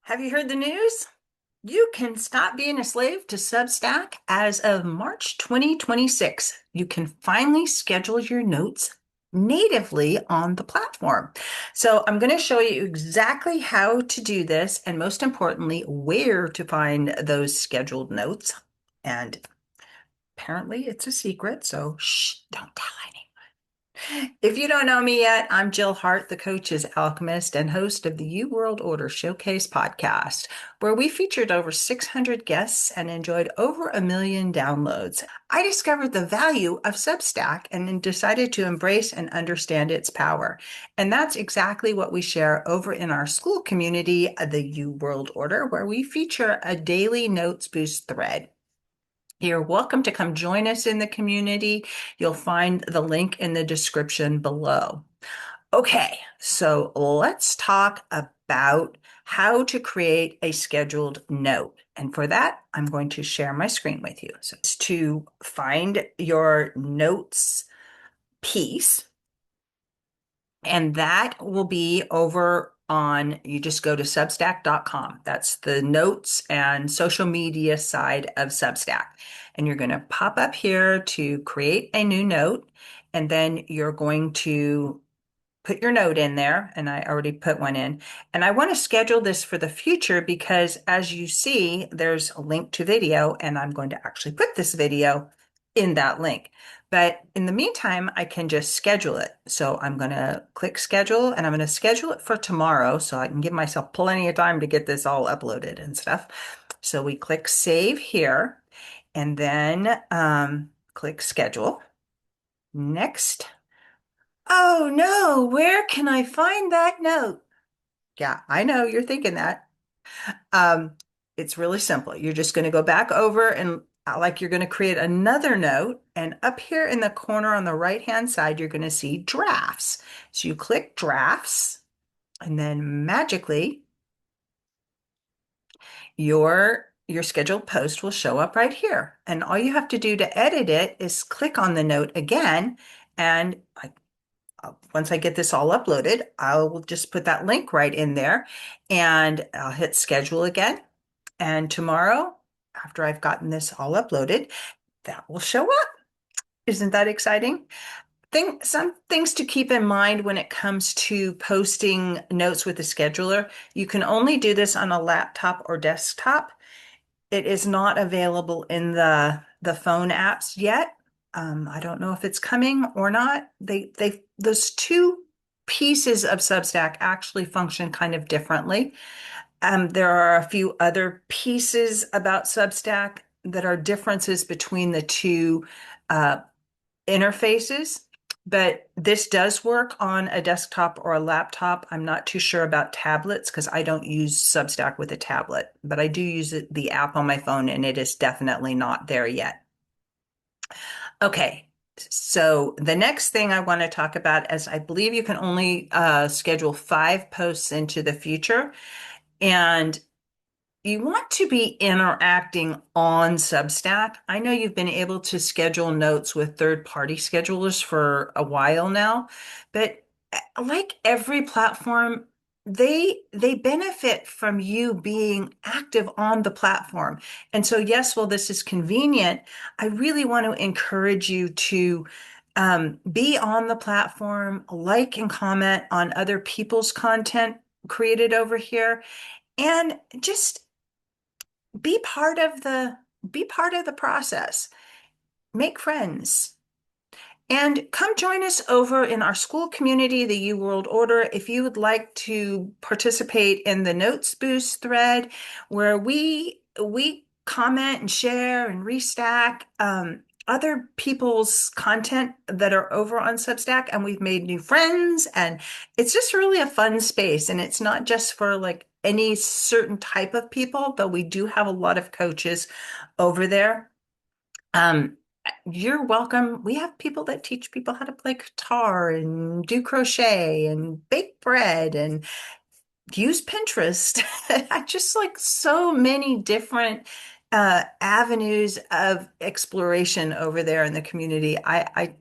Have you heard the news? You can stop being a slave to Substack as of March 2026. You can finally schedule your notes natively on the platform. So, I'm going to show you exactly how to do this and, most importantly, where to find those scheduled notes. And apparently, it's a secret, so shh, don't tell anyone. If you don't know me yet, I'm Jill Hart, the coach's Alchemist and host of the U World Order Showcase podcast, where we featured over 600 guests and enjoyed over 1 million downloads. I discovered the value of Substack and then decided to embrace and understand its power. And that's exactly what we share over in our school community, the U World Order, where we feature a daily notes boost thread. You're welcome to come join us in the community. You'll find the link in the description below. Okay, so let's talk about how to create a scheduled note. And for that, I'm going to share my screen with you. So it's to find your notes piece, and that will be over on, you just go to substack.com. That's the notes and social media side of Substack. And you're going to pop up here to create a new note. And then you're going to put your note in there. And I already put one in. And I want to schedule this for the future because, as you see, there's a link to video, and I'm going to actually put this video in that link. But in the meantime, I can just schedule it. So I'm going to click schedule, and I'm going to schedule it for tomorrow so I can give myself plenty of time to get this all uploaded and stuff. So we click save here, and then click schedule. Next. Oh no, where can I find that note? Yeah, I know you're thinking that. Um, it's really simple. You're just going to go back over and like you're going to create another note. And up here in the corner on the right-hand side, you're going to see drafts. So you click drafts, and then magically your scheduled post will show up right here. And all you have to do to edit it is click on the note again. And once I get this all uploaded, I'll just put that link right in there, and I'll hit schedule again. And tomorrow, after I've gotten this all uploaded, that will show up. Isn't that exciting? Some things to keep in mind when it comes to posting notes with the scheduler. You can only do this on a laptop or desktop. It is not available in the phone apps yet. I don't know if it's coming or not. Those two pieces of Substack actually function kind of differently. There are a few other pieces about Substack that are differences between the two uh, interfaces, but this does work on a desktop or a laptop. I'm not too sure about tablets because I don't use Substack with a tablet, but I do use the app on my phone, and it is definitely not there yet. Okay, so the next thing I want to talk about is I believe you can only schedule 5 posts into the future. And you want to be interacting on Substack. I know you've been able to schedule notes with third-party schedulers for a while now, but like every platform, they benefit from you being active on the platform. And so, yes, while this is convenient, I really want to encourage you to be on the platform, like and comment on other people's content created over here, and just be part of the process. Make friends. And come join us over in our school community, the U World Order, if you would like to participate in the Notes Boost thread, where we comment and share and restack other people's content that are over on Substack, and we've made new friends, and it's just really a fun space. And it's not just for like any certain type of people, but we do have a lot of coaches over there. Um, you're welcome. We have people that teach people how to play guitar and do crochet and bake bread and use Pinterest. I just like so many different avenues of exploration over there in the community. I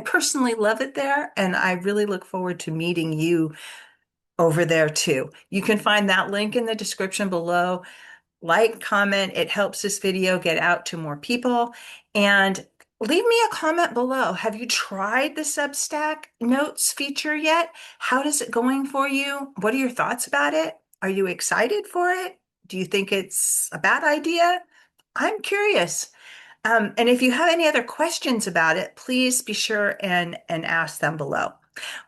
personally love it there, and I really look forward to meeting you over there too. You can find that link in the description below. Like, comment, it helps this video get out to more people. And leave me a comment below. Have you tried the Substack Notes feature yet? How is it going for you? What are your thoughts about it? Are you excited for it? Do you think it's a bad idea? I'm curious. And if you have any other questions about it, please be sure and ask them below.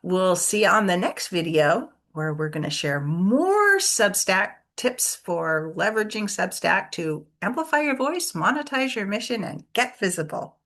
We'll see you on the next video where we're going to share more Substack tips for leveraging Substack to amplify your voice, monetize your mission, and get visible.